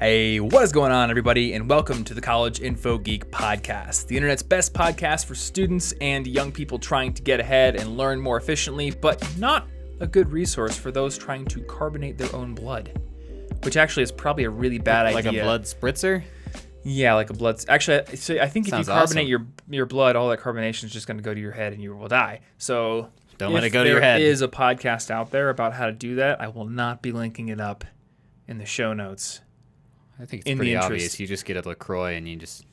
Hey, what is going on, everybody, and welcome to the College Info Geek Podcast, the internet's best podcast for students and young people trying to get ahead and learn more efficiently, but not a good resource for those trying to carbonate their own blood, which actually is probably a really bad idea. Like a blood spritzer? Yeah, like a blood. Actually, I think if you carbonate awesome. your blood, all that carbonation is just going to go to your head and you will die. So Don't let it go to your If head. there is a podcast out there about how to do that, I will not be linking it up in the show notes. I think it's pretty obvious. You just get a LaCroix and you just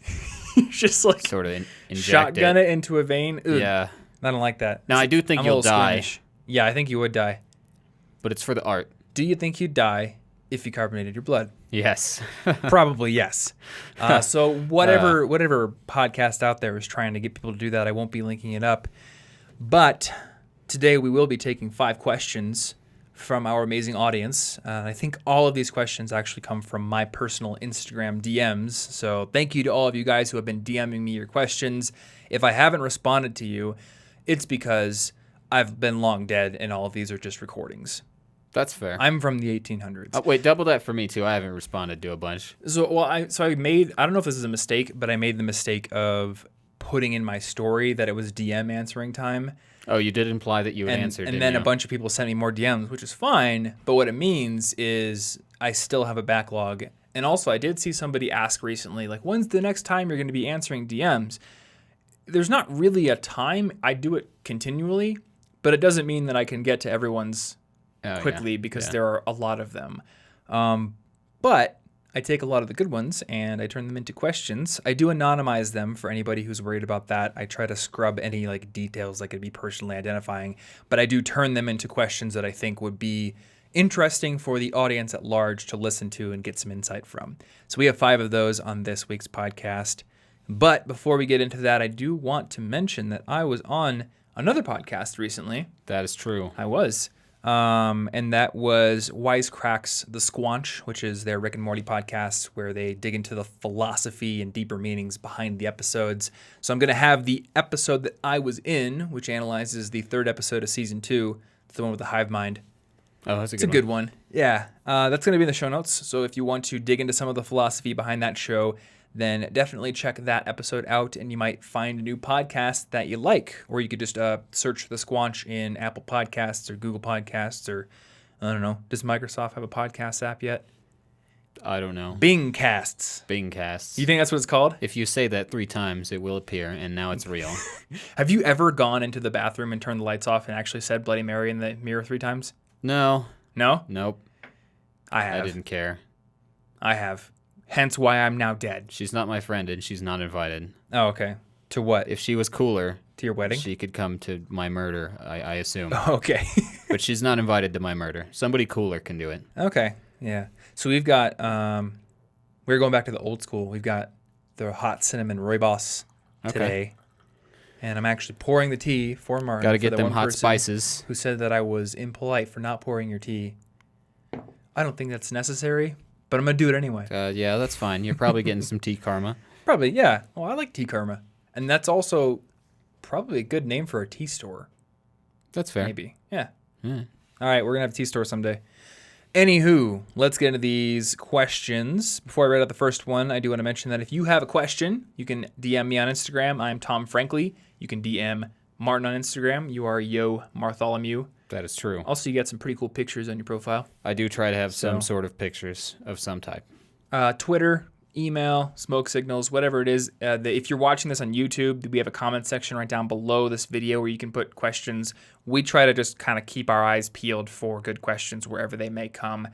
just like sort of inject shotgun it into a vein. Ugh, Yeah. I don't like that. Now, I do think I'm a you'll little die, squeamish. Yeah, I think you would die. but it's for the art. Do you think you'd die if you carbonated your blood? Yes. Probably yes. So whatever podcast out there is trying to get people to do that, I won't be linking it up. But today we will be taking 5 questions from our amazing audience. I think all of these questions actually come from my personal Instagram DMs. So thank you to all of you guys who have been DMing me your questions. If I haven't responded to you, it's because I've been long dead and all of these are just recordings. That's fair. I'm from the 1800s. Oh, wait, double that for me, too. I haven't responded to a bunch. So, I don't know if this is a mistake, but I made the mistake of putting in my story that it was DM answering time. Oh, you did imply that you would answer, And didn't then you? a bunch of people sent me more DMs, which is fine. But what it means is I still have a backlog. And also, I did see somebody ask recently, like, when's the next time you're going to be answering DMs? There's not really a time. I do it continually, but it doesn't mean that I can get to everyone's quickly because there are a lot of them. But I take a lot of the good ones and I turn them into questions. I do anonymize them for anybody who's worried about that. I try to scrub any details that could be personally identifying, but I do turn them into questions that I think would be interesting for the audience at large to listen to and get some insight from. So we have 5 of those on this week's podcast. But before we get into that, I do want to mention that I was on another podcast recently. That is true. I was. And that was Wisecracks the Squanch, which is their Rick and Morty podcast where they dig into the philosophy and deeper meanings behind the episodes. So I'm going to have the episode that I was in, which analyzes the 3rd episode of season 2. It's the one with the hive mind. Oh, that's It's a good one. Yeah. That's going to be in the show notes. So if you want to dig into some of the philosophy behind that show, then definitely check that episode out and you might find a new podcast that you like. Or you could just search The Squanch in Apple Podcasts or Google Podcasts or, I don't know, does Microsoft have a podcast app yet? I don't know. Bingcasts. Bingcasts. You think that's what it's called? If you say that 3 times, it will appear, and now it's real. Have you ever gone into the bathroom and turned the lights off and actually said Bloody Mary in the mirror 3 times? No. No? Nope. I have. I didn't care. I have. Hence why I'm now dead. She's not my friend, and she's not invited. Oh, okay. To what? If she was cooler, To your wedding? she could come to my murder, I assume. Okay. But she's not invited to my murder. Somebody cooler can do it. Okay. Yeah. So we've got, we're going back to the old school. We've got the hot cinnamon rooibos today. And I'm actually pouring the tea for Martin. Got to for get the them one hot person spices. Who said that I was impolite for not pouring your tea. I don't think that's necessary, but I'm going to do it anyway. Yeah, that's fine. You're probably getting some tea karma. Probably, yeah. Well, I like Tea Karma. And that's also probably a good name for a tea store. That's fair. Maybe. Yeah. Yeah. All right, we're going to have a tea store someday. Anywho, let's get into these questions. Before I read out the first one, I do want to mention that if you have a question, you can DM me on Instagram. I'm Tom Frankly. You can DM Martin on Instagram. You are Yo Martholomew. That is true. Also, you got some pretty cool pictures on your profile. I do try to have some sort of pictures of some type. Twitter, email, smoke signals, whatever it is. If you're watching this on YouTube, we have a comment section right down below this video where you can put questions. We try to just kind of keep our eyes peeled for good questions wherever they may come.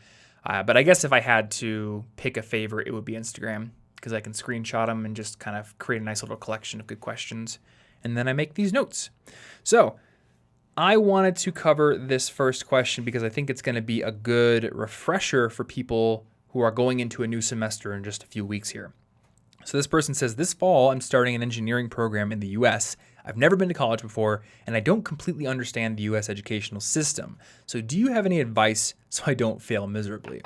But I guess if I had to pick a favorite, it would be Instagram because I can screenshot them and just kind of create a nice little collection of good questions. And then I make these notes. So I wanted to cover this first question because I think it's going to be a good refresher for people who are going into a new semester in just a few weeks here. So this person says, this fall, I'm starting an engineering program in the U.S. I've never been to college before, and I don't completely understand the U.S. educational system. So do you have any advice so I don't fail miserably?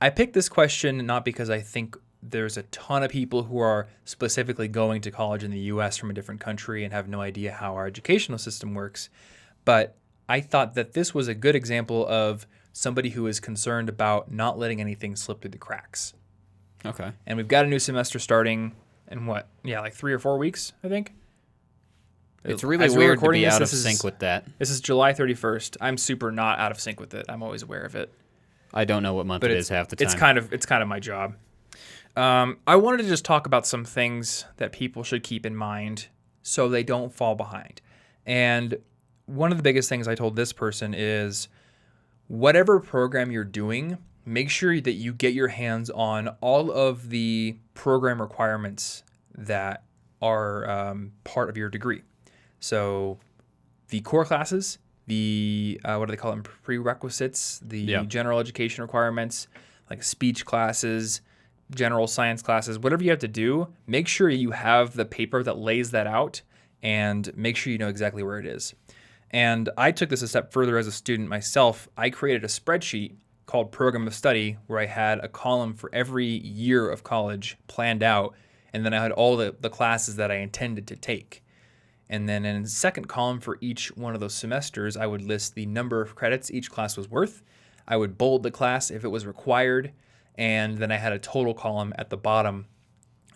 I picked this question not because I think there's a ton of people who are specifically going to college in the U.S. from a different country and have no idea how our educational system works, but I thought that this was a good example of somebody who is concerned about not letting anything slip through the cracks. Okay. And we've got a new semester starting in like 3 or 4 weeks, I think. It's really weird to be out of sync with that. This is July 31st. I'm super not out of sync with it. I'm always aware of it. I don't know what month it is half the time. It's kind of my job. I wanted to just talk about some things that people should keep in mind so they don't fall behind. And one of the biggest things I told this person is whatever program you're doing, make sure that you get your hands on all of the program requirements that are part of your degree. So the core classes, the, what do they call them, prerequisites, the general education requirements, like speech classes, general science classes, whatever you have to do, make sure you have the paper that lays that out and make sure you know exactly where it is. And I took this a step further as a student myself. I created a spreadsheet called Program of Study where I had a column for every year of college planned out, and then I had all the classes that I intended to take. And then in the second column for each one of those semesters, I would list the number of credits each class was worth. I would bold the class if it was required, and then I had a total column at the bottom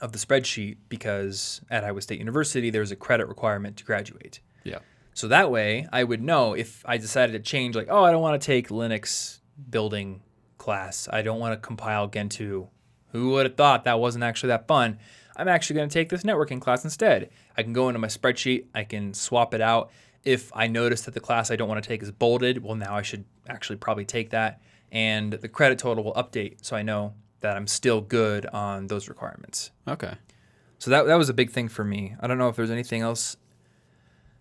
of the spreadsheet because at Iowa State University, there's a credit requirement to graduate. Yeah. So that way, I would know if I decided to change, like, oh, I don't want to take Linux building class. I don't want to compile Gentoo. Who would have thought that wasn't actually that fun? I'm actually going to take this networking class instead. I can go into my spreadsheet. I can swap it out. If I notice that the class I don't want to take is bolded, well, now I should actually probably take that. And the credit total will update so I know that I'm still good on those requirements. Okay. So that was a big thing for me. I don't know if there's anything else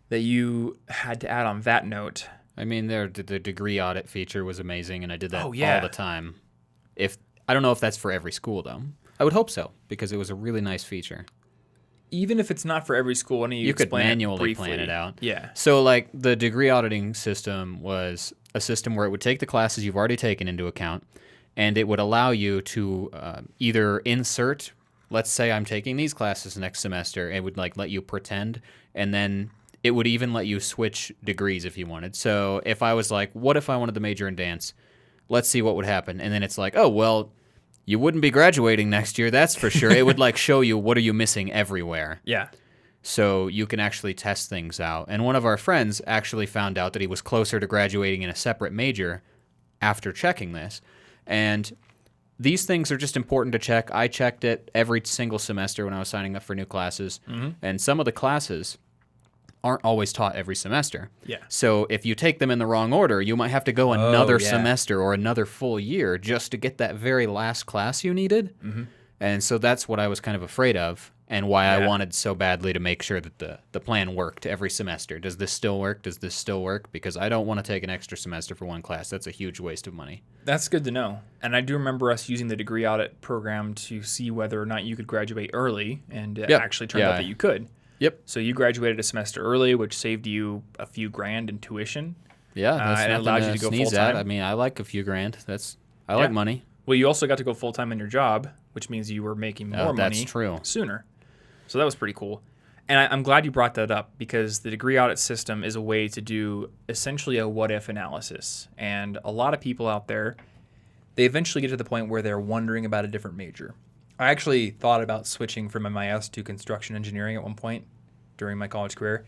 that you had to add on that note. I mean, the degree audit feature was amazing, and I did that all the time. I don't know if that's for every school, though. I would hope so, because it was a really nice feature. Even if it's not for every school, why don't you could manually plan it out. Yeah. So, like, the degree auditing system was a system where it would take the classes you've already taken into account, and it would allow you to either insert, let's say I'm taking these classes next semester, it would like let you pretend, and then it would even let you switch degrees if you wanted. So if I was like, what if I wanted to major in dance? Let's see what would happen. And then it's like, oh, well, you wouldn't be graduating next year, that's for sure. It would like show you what are you missing everywhere. Yeah. So you can actually test things out. And one of our friends actually found out that he was closer to graduating in a separate major after checking this. And these things are just important to check. I checked it every single semester when I was signing up for new classes. Mm-hmm. And some of the classes aren't always taught every semester. Yeah. So if you take them in the wrong order, you might have to go another semester or another full year just to get that very last class you needed. Mm-hmm. And so that's what I was kind of afraid of and why I wanted so badly to make sure that the plan worked every semester. Does this still work? Does this still work? Because I don't want to take an extra semester for one class. That's a huge waste of money. That's good to know. And I do remember us using the degree audit program to see whether or not you could graduate early, and it actually turned out that you could. Yep. So you graduated a semester early, which saved you a few grand in tuition. Yeah, that's and it allowed you to go full-time. I mean, I like a few grand. I like money. Well, you also got to go full-time in your job, which means you were making more money sooner. So that was pretty cool. And I'm glad you brought that up because the degree audit system is a way to do essentially a what-if analysis. And a lot of people out there, they eventually get to the point where they're wondering about a different major. I actually thought about switching from MIS to construction engineering at one point during my college career.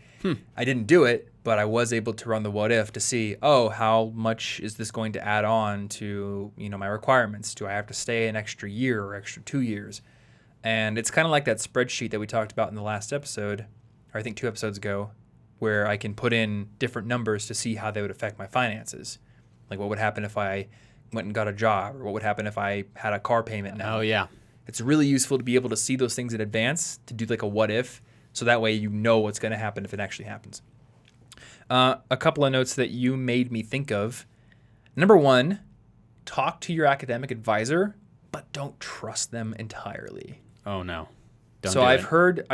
I didn't do it, but I was able to run the what if to see, how much is this going to add on to, my requirements? Do I have to stay an extra year or extra 2 years? And it's kind of like that spreadsheet that we talked about in the last episode, or I think 2 episodes ago, where I can put in different numbers to see how they would affect my finances. Like what would happen if I went and got a job, or what would happen if I had a car payment now. Oh, yeah. It's really useful to be able to see those things in advance, to do like a what if, so that way you know what's going to happen if it actually happens. A couple of notes that you made me think of. Number 1, talk to your academic advisor, but don't trust them entirely. Oh, no. I've heard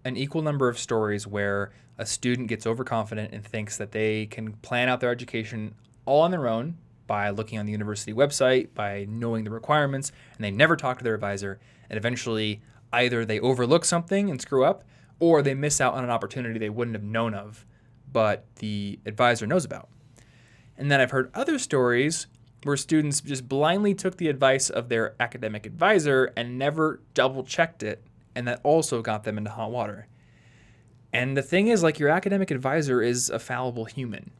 an equal number of stories where a student gets overconfident and thinks that they can plan out their education all on their own, by looking on the university website, by knowing the requirements, and they never talk to their advisor, and eventually either they overlook something and screw up, or they miss out on an opportunity they wouldn't have known of, but the advisor knows about. And then I've heard other stories where students just blindly took the advice of their academic advisor and never double checked it, and that also got them into hot water. And the thing is, like, your academic advisor is a fallible human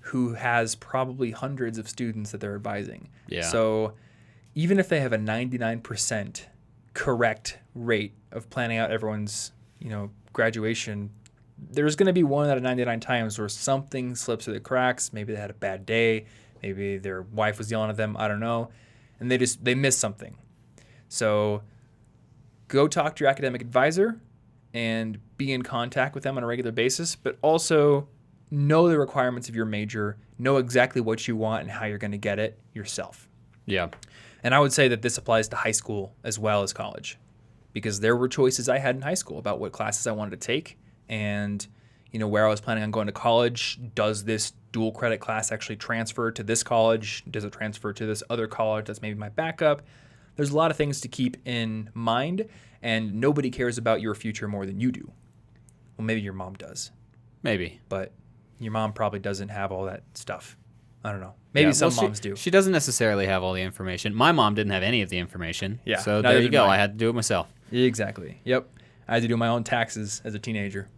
who has probably hundreds of students that they're advising. Yeah. So even if they have a 99% correct rate of planning out everyone's, graduation, there's going to be 1 out of 99 times where something slips through the cracks. Maybe they had a bad day. Maybe their wife was yelling at them. I don't know. And they missed something. So go talk to your academic advisor and be in contact with them on a regular basis, but also know the requirements of your major, know exactly what you want and how you're going to get it yourself. Yeah. And I would say that this applies to high school as well as college, because there were choices I had in high school about what classes I wanted to take and, where I was planning on going to college. Does this dual credit class actually transfer to this college? Does it transfer to this other college that's maybe my backup? There's a lot of things to keep in mind, and nobody cares about your future more than you do. Well, maybe your mom does. Maybe. But your mom probably doesn't have all that stuff. I don't know. Maybe some moms do. She doesn't necessarily have all the information. My mom didn't have any of the information. Yeah. So there you go. Mine. I had to do it myself. Exactly. Yep. I had to do my own taxes as a teenager.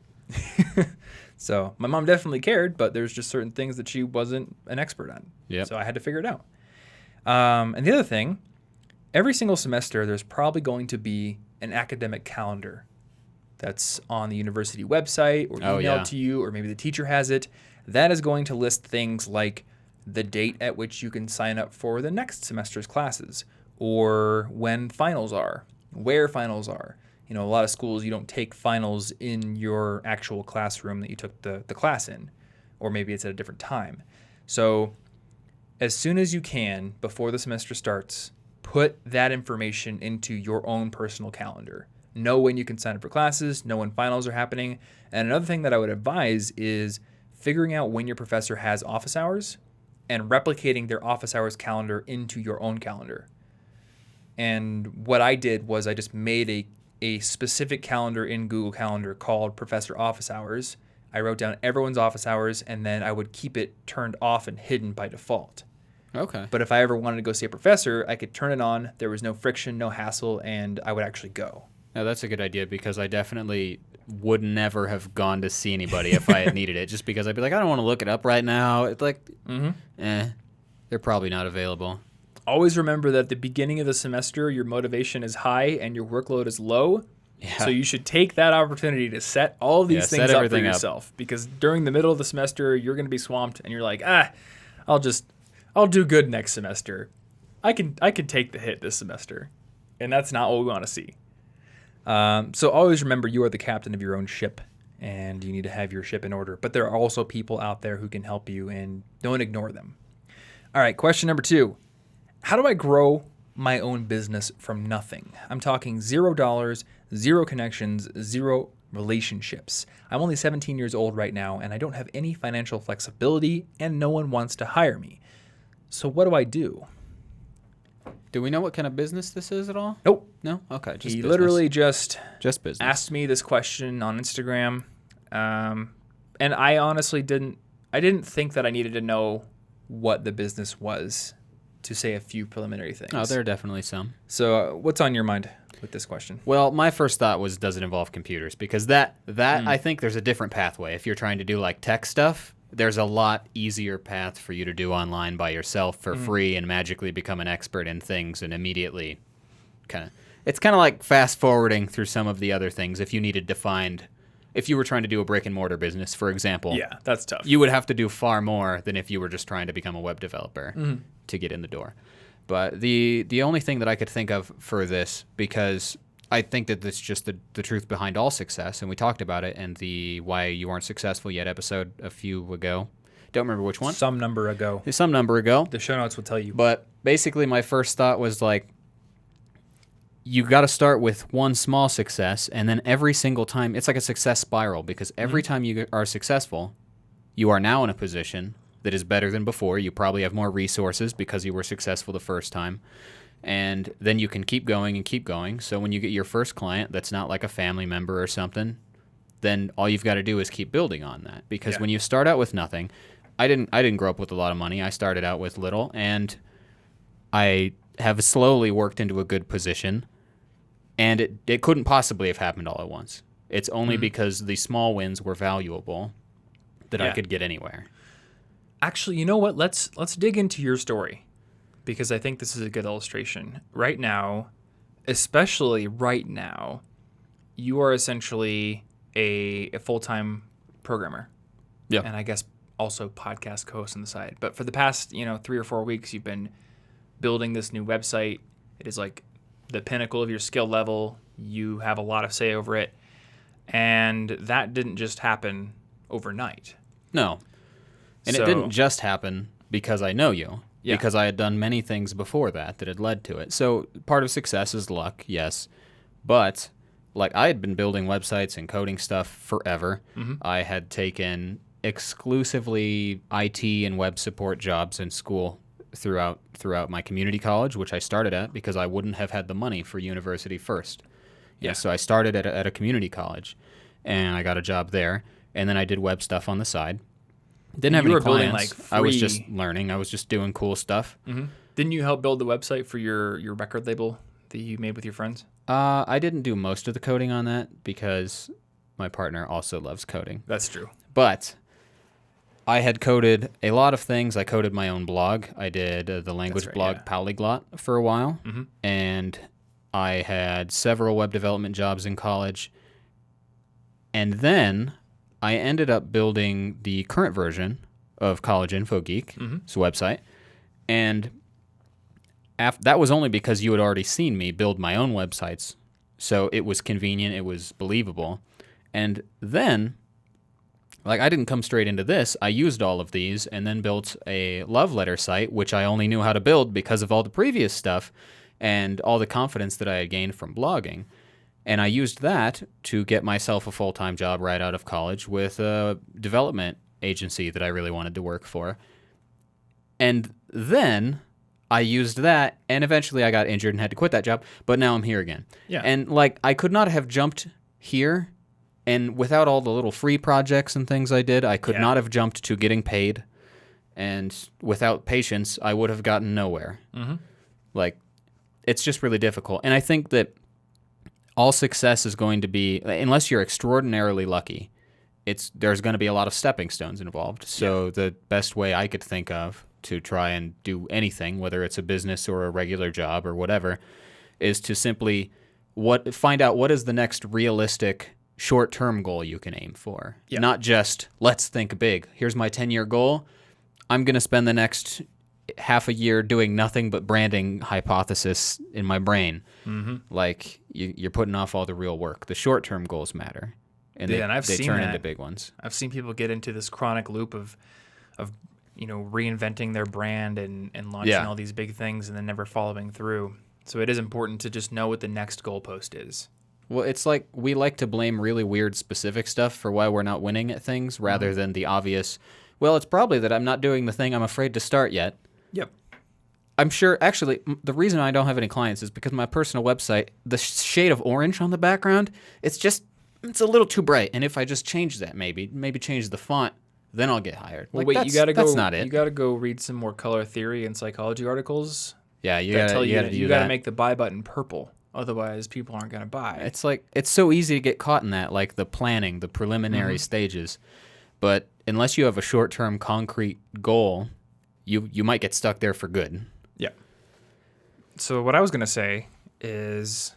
So my mom definitely cared, but there's just certain things that she wasn't an expert on. Yep. So I had to figure it out. And the other thing, every single semester, there's probably going to be an academic calendar that's on the university website or emailed to you, or maybe the teacher has it. That is going to list things like the date at which you can sign up for the next semester's classes, or when finals are, where finals are. A lot of schools, you don't take finals in your actual classroom that you took the class in, or maybe it's at a different time. So as soon as you can, before the semester starts, put that information into your own personal calendar. Know when you can sign up for classes, know when finals are happening. And another thing that I would advise is figuring out when your professor has office hours and replicating their office hours calendar into your own calendar. And what I did was I just made a specific calendar in Google Calendar called Professor Office Hours. I wrote down everyone's office hours, and then I would keep it turned off and hidden by default. Okay. But if I ever wanted to go see a professor, I could turn it on. There was no friction, no hassle, and I would actually go. Now, that's a good idea, because I definitely would never have gone to see anybody if I had needed it, just because I'd be like, I don't want to look it up right now. It's like, they're probably not available. Always remember that at the beginning of the semester, your motivation is high and your workload is low. Yeah. So you should take that opportunity to set all of these things up for yourself. Because during the middle of the semester, you're going to be swamped and you're like, I'll do good next semester. I can take the hit this semester. And that's not what we want to see. So always remember you are the captain of your own ship and you need to have your ship in order. But there are also people out there who can help you, and don't ignore them. All right, question number 2. How do I grow my own business from nothing? I'm talking $0, 0 connections, 0 relationships. I'm only 17 years old right now, and I don't have any financial flexibility, and no one wants to hire me. So what do I do? Do we know what kind of business this is at all? Nope. No? Okay. Just He business. literally just business. asked me this question on Instagram, and I honestly didn't think that I needed to know what the business was to say a few preliminary things. Oh, there are definitely some. So what's on your mind with this question? Well, my first thought was, does it involve computers? Because that I think there's a different pathway. If you're trying to do like tech stuff, there's a lot easier path for you to do online by yourself for free and magically become an expert in things and immediately it's kind of like fast forwarding through some of the other things. If you needed to find, if you were trying to do a brick and mortar business, for example, Yeah, that's tough. you would have to do far more than if you were just trying to become a web developer to get in the door. But the only thing that I could think of for this, because I think that that's just the truth behind all success, and we talked about it in the Why You Aren't Successful Yet episode a few ago. Don't remember which one. Some number ago. Some number ago. The show notes will tell you. But basically my first thought was like, you got to start with one small success, and then every single time, it's like a success spiral, because every time you are successful, you are now in a position that is better than before. You probably have more resources because you were successful the first time. And then you can keep going and keep going. So when you get your first client that's not like a family member or something, then all you've got to do is keep building on that. Because when you start out with nothing, I didn't grow up with a lot of money. I started out with little, and I have slowly worked into a good position, and it couldn't possibly have happened all at once. It's only because the small wins were valuable that I could get anywhere. Actually, you know what? Let's dig into your story, because I think this is a good illustration. Right now, especially right now, you are essentially a full-time programmer. Yeah. And I guess also podcast co-host on the side. But for the past, 3 or 4 weeks, you've been building this new website. It is like the pinnacle of your skill level. You have a lot of say over it. And that didn't just happen overnight. No. And it didn't just happen because I know you. Yeah. Because I had done many things before that had led to it. So part of success is luck, yes. But like I had been building websites and coding stuff forever. I had taken exclusively IT and web support jobs in school throughout my community college, which I started at because I wouldn't have had the money for university first. Yeah. So I started at a community college, and I got a job there, and then I did web stuff on the side. Didn't have any clients. Like I was just learning. I was just doing cool stuff. Didn't you help build the website for your record label that you made with your friends? I didn't do most of the coding on that because my partner also loves coding. That's true. But I had coded a lot of things. I coded my own blog. I did the language blog Polyglot for a while, and I had several web development jobs in college. And then I ended up building the current version of College Info Geek's website, and that was only because you had already seen me build my own websites, so it was convenient, it was believable. And then, like, I didn't come straight into this. I used all of these and then built a love letter site, which I only knew how to build because of all the previous stuff and all the confidence that I had gained from blogging. And I used that to get myself a full-time job right out of college with a development agency that I really wanted to work for. And then I used that, and eventually I got injured and had to quit that job, but now I'm here again. Yeah. And, like, I could not have jumped here, and without all the little free projects and things I did, I could not have jumped to getting paid, and without patience, I would have gotten nowhere. Like, it's just really difficult. And I think that all success is going to be, unless you're extraordinarily lucky, there's going to be a lot of stepping stones involved. So the best way I could think of to try and do anything, whether it's a business or a regular job or whatever, is to simply find out what is the next realistic short-term goal you can aim for. Not just, let's think big. Here's my 10-year goal. I'm going to spend the next half a year doing nothing but branding hypothesis in my brain. Like, you're putting off all the real work. The short-term goals matter, and they turn into big ones. I've seen people get into this chronic loop of reinventing their brand and launching all these big things and then never following through. So it is important to just know what the next goalpost is. Well, it's like we like to blame really weird specific stuff for why we're not winning at things rather than the obvious, well, it's probably that I'm not doing the thing I'm afraid to start yet. Yep. I'm sure, actually, the reason I don't have any clients is because my personal website, the shade of orange on the background, it's a little too bright. And if I just change that, maybe change the font, then I'll get hired. Well, like, wait, that's not it. You got to go read some more color theory and psychology articles. Yeah, you got to make the buy button purple. Otherwise, people aren't going to buy. It's like, it's so easy to get caught in that, like the planning, the preliminary stages. But unless you have a short-term concrete goal, you might get stuck there for good. Yeah. So what I was going to say is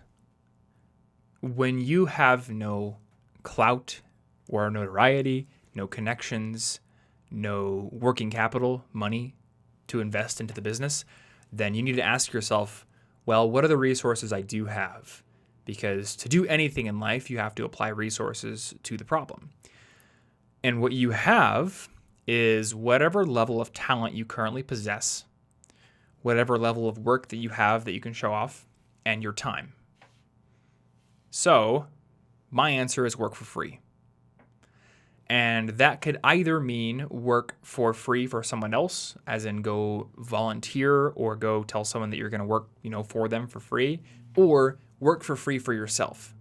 when you have no clout or notoriety, no connections, no working capital, money to invest into the business, then you need to ask yourself, well, what are the resources I do have? Because to do anything in life, you have to apply resources to the problem. And what you have is whatever level of talent you currently possess, whatever level of work that you have that you can show off, and your time. So my answer is work for free. And that could either mean work for free for someone else, as in go volunteer or go tell someone that you're going to work, for them for free, or work for free for yourself.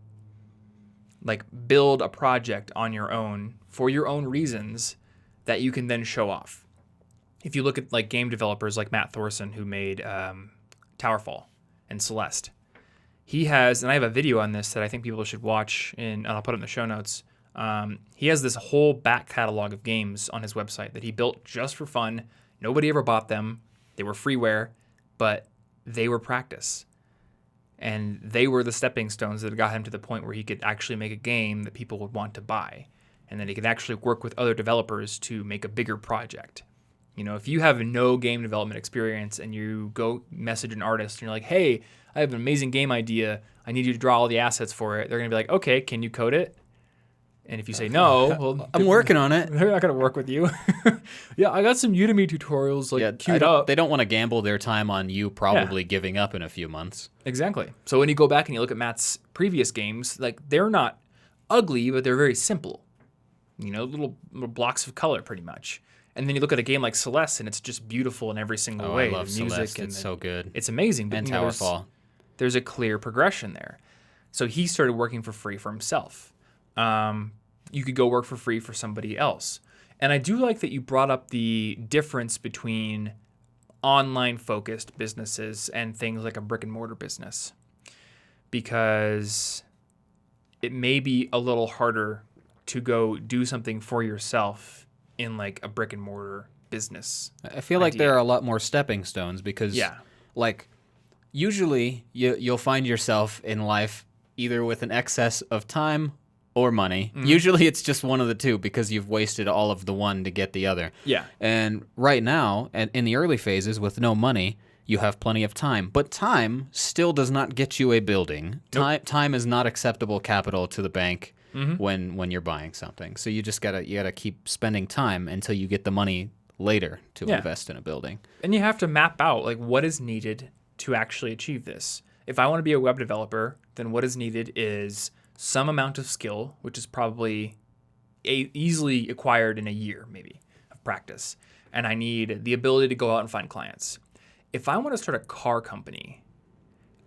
Like build a project on your own for your own reasons that you can then show off. If you look at like game developers like Matt Thorson, who made Towerfall and Celeste. He has, and I have a video on this that I think people should watch, and I'll put it in the show notes. He has this whole back catalog of games on his website that he built just for fun. Nobody ever bought them. They were freeware, but they were practice. And they were the stepping stones that got him to the point where he could actually make a game that people would want to buy. And then he could actually work with other developers to make a bigger project. You know, if you have no game development experience and you go message an artist and you're like, hey, I have an amazing game idea. I need you to draw all the assets for it. They're going to be like, okay, can you code it? And if you say no, well, I'm working on it. They're not going to work with you. Yeah, I got some Udemy tutorials queued up. They don't want to gamble their time on you probably giving up in a few months. Exactly. So when you go back and you look at Matt's previous games, like they're not ugly, but they're very simple. You know, little blocks of color pretty much. And then you look at a game like Celeste and it's just beautiful in every single way. I love the music Celeste. and it's so good. It's amazing. But, And Towerfall. There's a clear progression there. So he started working for free for himself. You could go work for free for somebody else. And I do like that you brought up the difference between online-focused businesses and things like a brick-and-mortar business. Because it may be a little harder to go do something for yourself in like a brick-and-mortar business. I feel like there are a lot more stepping stones because, like, usually you'll find yourself in life either with an excess of time or money. Mm-hmm. Usually it's just one of the two because you've wasted all of the one to get the other. Yeah. And right now, and in the early phases with no money, you have plenty of time. But time still does not get you a building. Nope. Time is not acceptable capital to the bank when you're buying something. So you just gotta keep spending time until you get the money later to invest in a building. And you have to map out like what is needed to actually achieve this. If I want to be a web developer, then what is needed is some amount of skill, which is probably easily acquired in a year, maybe, of practice. And I need the ability to go out and find clients. If I want to start a car company,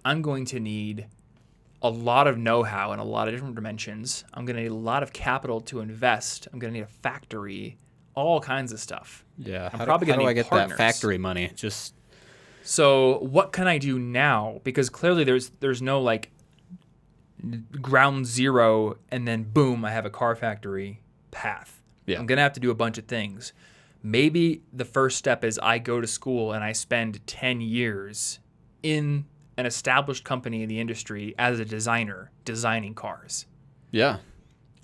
I'm going to need a lot of know-how in a lot of different dimensions. I'm going to need a lot of capital to invest. I'm going to need a factory, all kinds of stuff. Yeah. I'm probably going to need partners. That factory money? So what can I do now? Because clearly there's no like ground zero and then boom, I have a car factory path. Yeah. I'm going to have to do a bunch of things. Maybe the first step is I go to school and I spend 10 years in an established company in the industry as a designer designing cars. Yeah.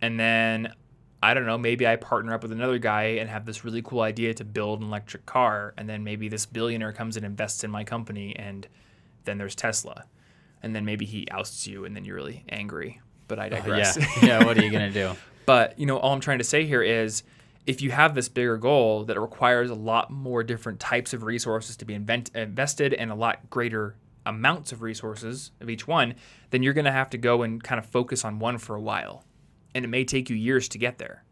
And then, I don't know, maybe I partner up with another guy and have this really cool idea to build an electric car. And then maybe this billionaire comes and invests in my company and then there's Tesla. And then maybe he ousts you and then you're really angry. But I digress. Yeah, what are you going to do? But, you know, all I'm trying to say here is if you have this bigger goal that requires a lot more different types of resources to be invested and a lot greater amounts of resources of each one, then you're going to have to go and kind of focus on one for a while. And it may take you years to get there.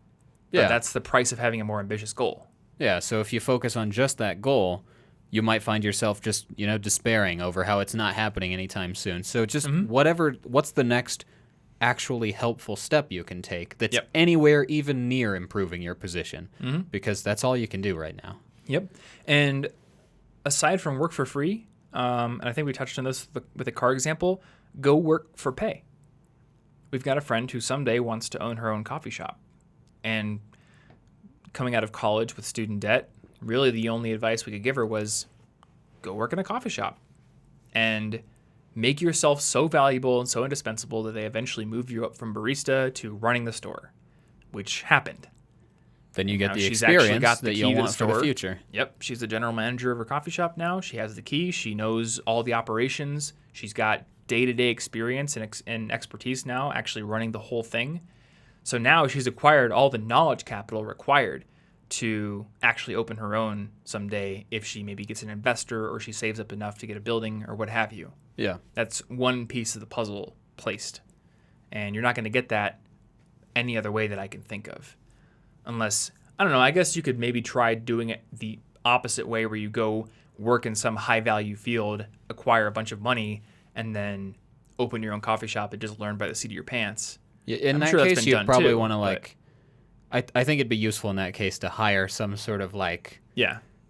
But that's the price of having a more ambitious goal. Yeah, so if you focus on just that goal, you might find yourself just, despairing over how it's not happening anytime soon. So just what's the next actually helpful step you can take that's anywhere even near improving your position? Because that's all you can do right now. Yep. And aside from work for free, and I think we touched on this with the car example, go work for pay. We've got a friend who someday wants to own her own coffee shop. And coming out of college with student debt, really the only advice we could give her was go work in a coffee shop and make yourself so valuable and so indispensable that they eventually move you up from barista to running the store, which happened. Then you get the experience that you'll want for the future. Yep. She's the general manager of her coffee shop now. She has the key. She knows all the operations. She's got day-to-day experience and expertise now actually running the whole thing. So now she's acquired all the knowledge capital required to actually open her own someday if she maybe gets an investor or she saves up enough to get a building or what have you. Yeah. That's one piece of the puzzle placed. And you're not going to get that any other way that I can think of. Unless, I don't know, I guess you could maybe try doing it the opposite way where you go work in some high-value field, acquire a bunch of money, and then open your own coffee shop and just learn by the seat of your pants. Yeah, in that case, you probably want to I think it'd be useful in that case to hire some sort of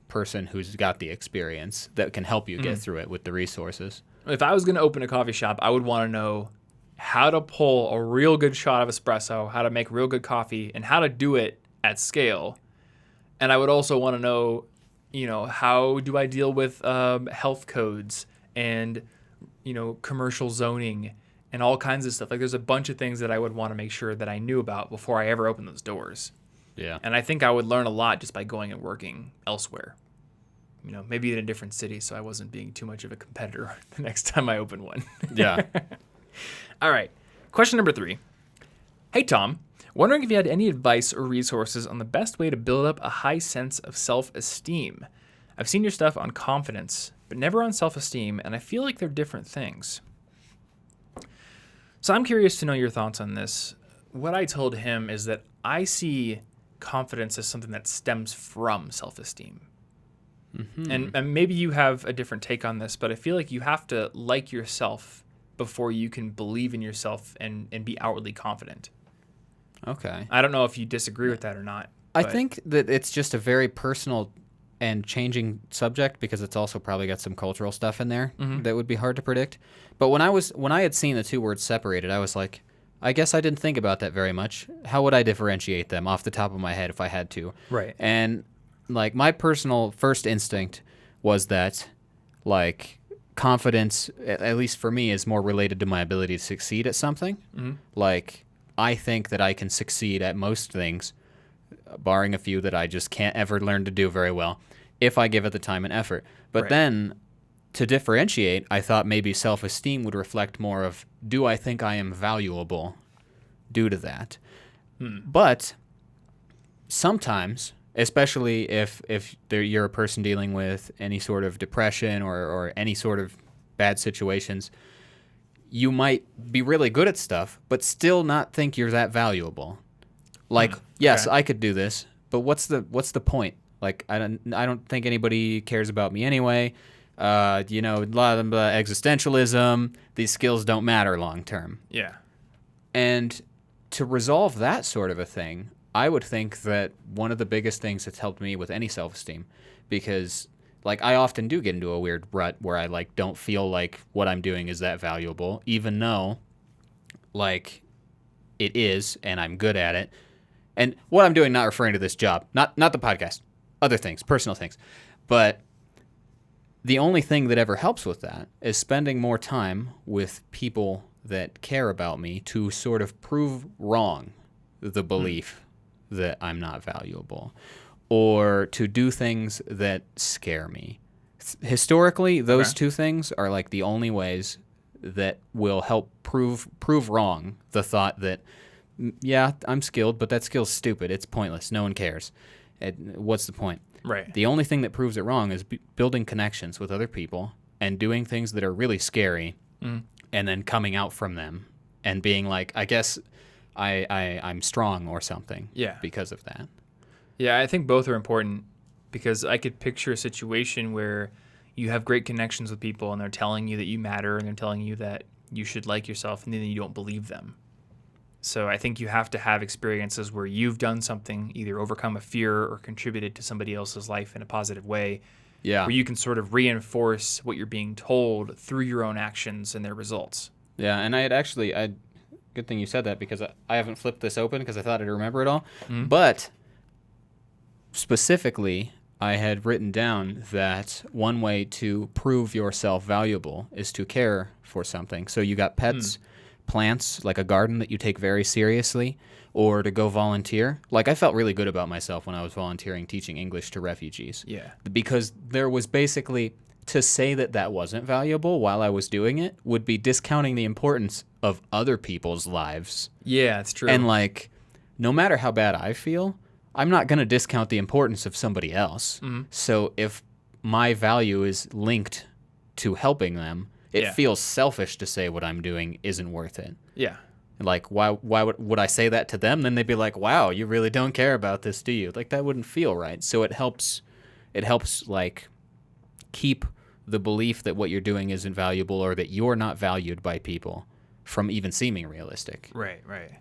person who's got the experience that can help you get through it with the resources. If I was going to open a coffee shop, I would want to know how to pull a real good shot of espresso, how to make real good coffee, and how to do it at scale. And I would also want to know, how do I deal with health codes and, commercial zoning and all kinds of stuff. Like, there's a bunch of things that I would want to make sure that I knew about before I ever opened those doors. Yeah. And I think I would learn a lot just by going and working elsewhere. Maybe in a different city, so I wasn't being too much of a competitor the next time I open one. Yeah. All right. Question number 3. Hey, Tom. Wondering if you had any advice or resources on the best way to build up a high sense of self-esteem. I've seen your stuff on confidence, but never on self-esteem, and I feel like they're different things. So I'm curious to know your thoughts on this. What I told him is that I see confidence as something that stems from self-esteem. Mm-hmm. And maybe you have a different take on this, but I feel like you have to like yourself before you can believe in yourself and be outwardly confident. Okay. I don't know if you disagree with that or not. I think that it's just a very personal and changing subject because it's also probably got some cultural stuff in there that would be hard to predict. But when I had seen the two words separated, I was like, I guess I didn't think about that very much. How would I differentiate them off the top of my head if I had to? Right. And like my personal first instinct was that like confidence, at least for me, is more related to my ability to succeed at something. Mm-hmm. Like I think that I can succeed at most things, barring a few that I just can't ever learn to do very well, if I give it the time and effort. But then to differentiate, I thought maybe self-esteem would reflect more of, do I think I am valuable due to that? But sometimes, especially if you're a person dealing with any sort of depression or any sort of bad situations, you might be really good at stuff, but still not think you're that valuable. Like, yes, I could do this, but what's the point? Like, I don't think anybody cares about me anyway. A lot of existentialism. These skills don't matter long term. Yeah. And to resolve that sort of a thing, I would think that one of the biggest things that's helped me with any self-esteem, because like I often do get into a weird rut where I like don't feel like what I'm doing is that valuable, even though like it is and I'm good at it. And what I'm doing, not referring to this job, not the podcast, other things, personal things. But the only thing that ever helps with that is spending more time with people that care about me to sort of prove wrong the belief that I'm not valuable, or to do things that scare me. Historically, those two things are like the only ways that will help prove wrong the thought that, yeah, I'm skilled, but that skill's stupid. It's pointless. No one cares. What's the point? Right. The only thing that proves it wrong is building connections with other people and doing things that are really scary and then coming out from them and being like, I guess I'm strong or something because of that. Yeah, I think both are important because I could picture a situation where you have great connections with people and they're telling you that you matter and they're telling you that you should like yourself, and then you don't believe them. So I think you have to have experiences where you've done something, either overcome a fear or contributed to somebody else's life in a positive way, where you can sort of reinforce what you're being told through your own actions and their results. Yeah, and good thing you said that because I haven't flipped this open because I thought I'd remember it all. But specifically, I had written down that one way to prove yourself valuable is to care for something. So you got pets, plants, like a garden that you take very seriously, or to go volunteer. Like I felt really good about myself when I was volunteering teaching English to refugees. Yeah. Because there was basically, to say that wasn't valuable while I was doing it would be discounting the importance of other people's lives. Yeah, that's true. And like, no matter how bad I feel, I'm not going to discount the importance of somebody else. So if my value is linked to helping them, it feels selfish to say what I'm doing isn't worth it. Yeah. Like, why would I say that to them? Then they'd be like, wow, you really don't care about this, do you? Like, that wouldn't feel right. So it helps like keep the belief that what you're doing isn't valuable or that you're not valued by people from even seeming realistic. Right, right.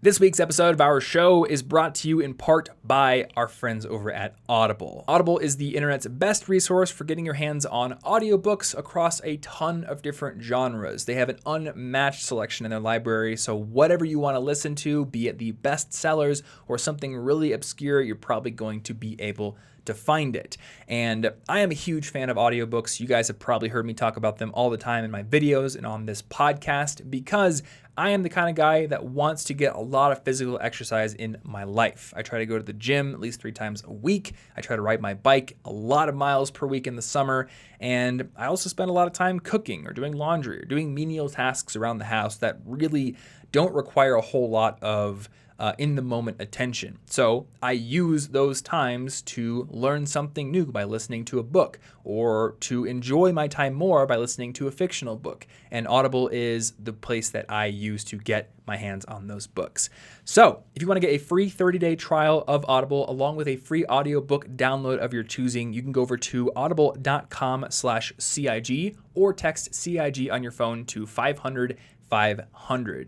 This week's episode of our show is brought to you in part by our friends over at Audible. Audible is the internet's best resource for getting your hands on audiobooks across a ton of different genres. They have an unmatched selection in their library, so whatever you want to listen to, be it the bestsellers or something really obscure, you're probably going to be able to find it. And I am a huge fan of audiobooks. You guys have probably heard me talk about them all the time in my videos and on this podcast because I am the kind of guy that wants to get a lot of physical exercise in my life. I try to go to the gym at least 3 times a week. I try to ride my bike a lot of miles per week in the summer. And I also spend a lot of time cooking or doing laundry or doing menial tasks around the house that really don't require a whole lot of in-the-moment attention. So I use those times to learn something new by listening to a book or to enjoy my time more by listening to a fictional book. And Audible is the place that I use to get my hands on those books. So if you want to get a free 30-day trial of Audible along with a free audiobook download of your choosing, you can go over to audible.com/CIG or text CIG on your phone to 500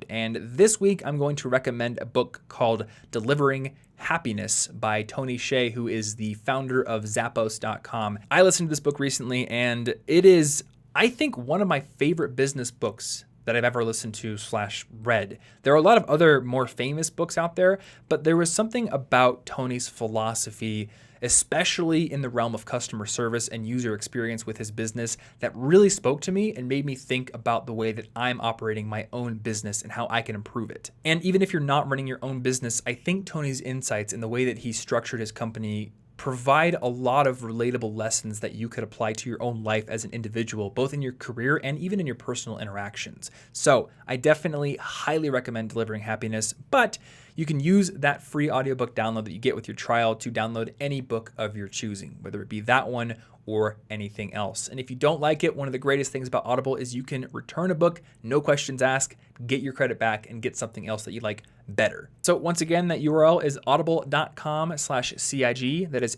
And this week, I'm going to recommend a book called Delivering Happiness by Tony Hsieh, who is the founder of Zappos.com. I listened to this book recently, and it is, I think, one of my favorite business books that I've ever listened to / read. There are a lot of other more famous books out there, but there was something about Tony's philosophy, especially in the realm of customer service and user experience with his business, that really spoke to me and made me think about the way that I'm operating my own business and how I can improve it. And even if you're not running your own business, I think Tony's insights in the way that he structured his company provide a lot of relatable lessons that you could apply to your own life as an individual, both in your career and even in your personal interactions. So I definitely highly recommend Delivering Happiness, but you can use that free audiobook download that you get with your trial to download any book of your choosing, whether it be that one or anything else. And if you don't like it, one of the greatest things about Audible is you can return a book, no questions asked, get your credit back, and get something else that you like better. So once again, that URL is audible.com/CIG. That is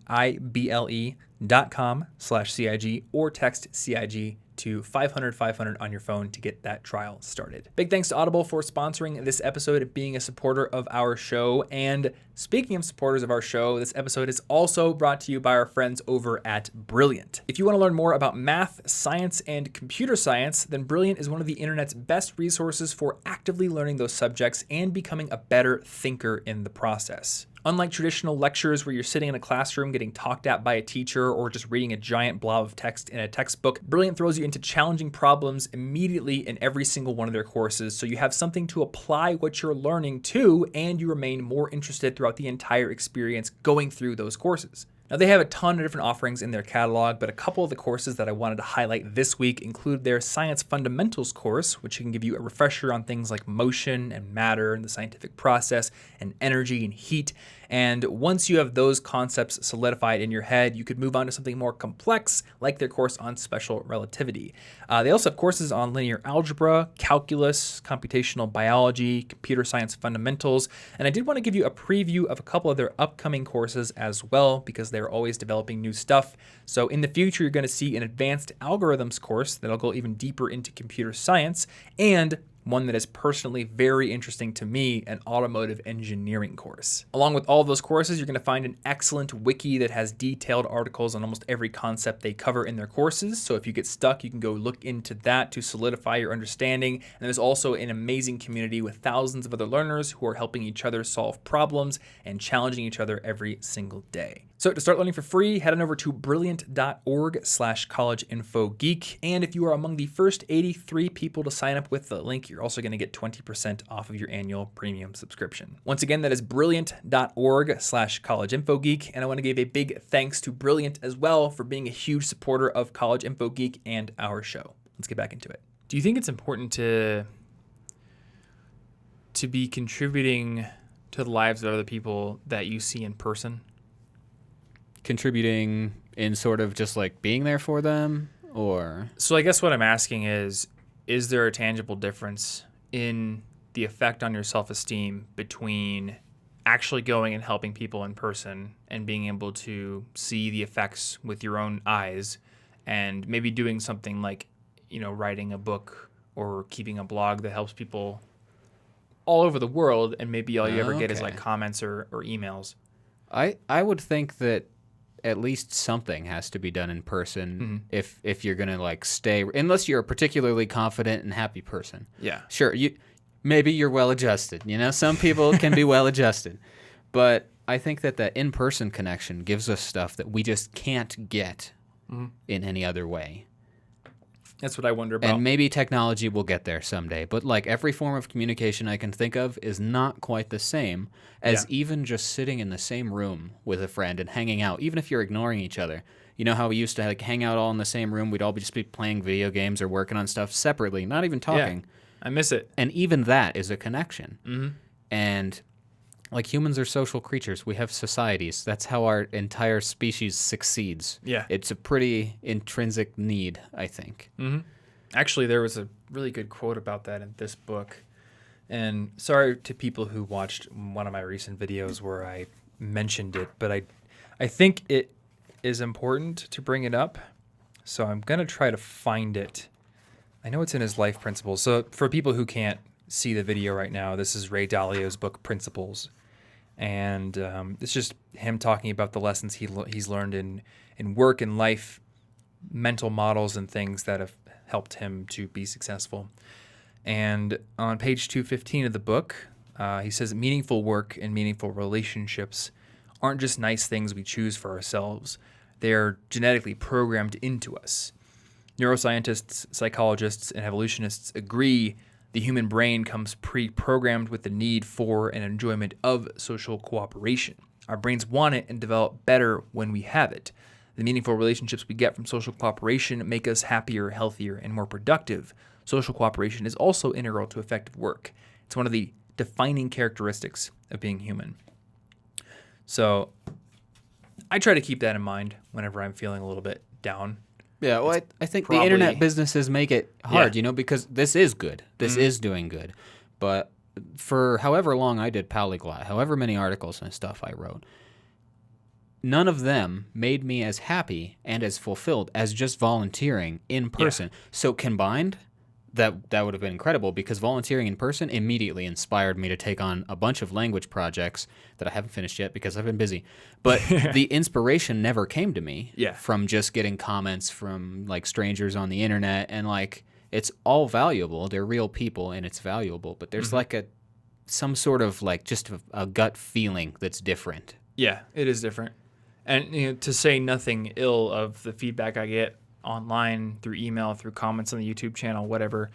audible.com/CIG, or text CIG to 500 on your phone to get that trial started. Big thanks to Audible for sponsoring this episode and being a supporter of our show. And speaking of supporters of our show, this episode is also brought to you by our friends over at Brilliant. If you want to learn more about math, science, and computer science, then Brilliant is one of the internet's best resources for actively learning those subjects and becoming a better thinker in the process. Unlike traditional lectures where you're sitting in a classroom getting talked at by a teacher or just reading a giant blob of text in a textbook, Brilliant throws you into challenging problems immediately in every single one of their courses, so you have something to apply what you're learning to, and you remain more interested throughout the entire experience going through those courses. Now, they have a ton of different offerings in their catalog, but a couple of the courses that I wanted to highlight this week include their Science Fundamentals course, which can give you a refresher on things like motion and matter and the scientific process and energy and heat. And once you have those concepts solidified in your head, you could move on to something more complex, like their course on special relativity. They also have courses on linear algebra, calculus, computational biology, computer science fundamentals, and I did want to give you a preview of a couple of their upcoming courses as well, because they're always developing new stuff. So in the future, you're going to see an advanced algorithms course that'll go even deeper into computer science, and one that is personally very interesting to me, an automotive engineering course. Along with all of those courses, you're going to find an excellent wiki that has detailed articles on almost every concept they cover in their courses. So if you get stuck, you can go look into that to solidify your understanding. And there's also an amazing community with thousands of other learners who are helping each other solve problems and challenging each other every single day. So to start learning for free, head on over to brilliant.org/collegeinfogeek. And if you are among the first 83 people to sign up with the link, you're also going to get 20% off of your annual premium subscription. Once again, that is brilliant.org/collegeinfogeek. And I want to give a big thanks to Brilliant as well for being a huge supporter of College Info Geek and our show. Let's get back into it. Do you think it's important to be contributing to the lives of other people that you see in person? Contributing in sort of just like being there for them, or? So I guess what I'm asking is there a tangible difference in the effect on your self-esteem between actually going and helping people in person and being able to see the effects with your own eyes, and maybe doing something like, writing a book or keeping a blog that helps people all over the world, and maybe all you ever get is Okay. like comments or emails. I would think that at least something has to be done in person if you're gonna like stay, unless you're a particularly confident and happy person. Yeah. Sure, maybe you're well adjusted. Some people can be well adjusted, but I think that in-person connection gives us stuff that we just can't get in any other way. That's what I wonder about. And maybe technology will get there someday, but like every form of communication I can think of is not quite the same as even just sitting in the same room with a friend and hanging out, even if you're ignoring each other. You know how we used to like hang out all in the same room? We'd all just be playing video games or working on stuff separately, not even talking. I miss it. And even that is a connection. And like humans are social creatures. We have societies. That's how our entire species succeeds. Yeah. It's a pretty intrinsic need, I think. Actually, there was a really good quote about that in this book. And sorry to people who watched one of my recent videos where I mentioned it, but I think it is important to bring it up. So I'm going to try to find it. I know it's in his life principles. So for people who can't see the video right now, this is Ray Dalio's book, Principles. And it's just him talking about the lessons he's learned in work and life, mental models and things that have helped him to be successful. And on page 215 of the book, he says meaningful work and meaningful relationships aren't just nice things we choose for ourselves. They are genetically programmed into us. Neuroscientists, psychologists, and evolutionists agree the human brain comes pre-programmed with the need for and enjoyment of social cooperation. Our brains want it and develop better when we have it. The meaningful relationships we get from social cooperation make us happier, healthier, and more productive. Social cooperation is also integral to effective work. It's one of the defining characteristics of being human. So I try to keep that in mind whenever I'm feeling a little bit down. Yeah, well, I think probably- the internet businesses make it hard, Yeah. Because this is good. This is doing good. But for however long I did Polyglot, however many articles and stuff I wrote, none of them made me as happy and as fulfilled as just volunteering in person. So combined, that would have been incredible because volunteering in person immediately inspired me to take on a bunch of language projects that I haven't finished yet because I've been busy. But the inspiration never came to me from just getting comments from like strangers on the internet, and like it's all valuable. They're real people and it's valuable, but there's like some sort of like just a gut feeling that's different. Yeah, it is different. And to say nothing ill of the feedback I get online, through email, through comments on the YouTube channel, whatever,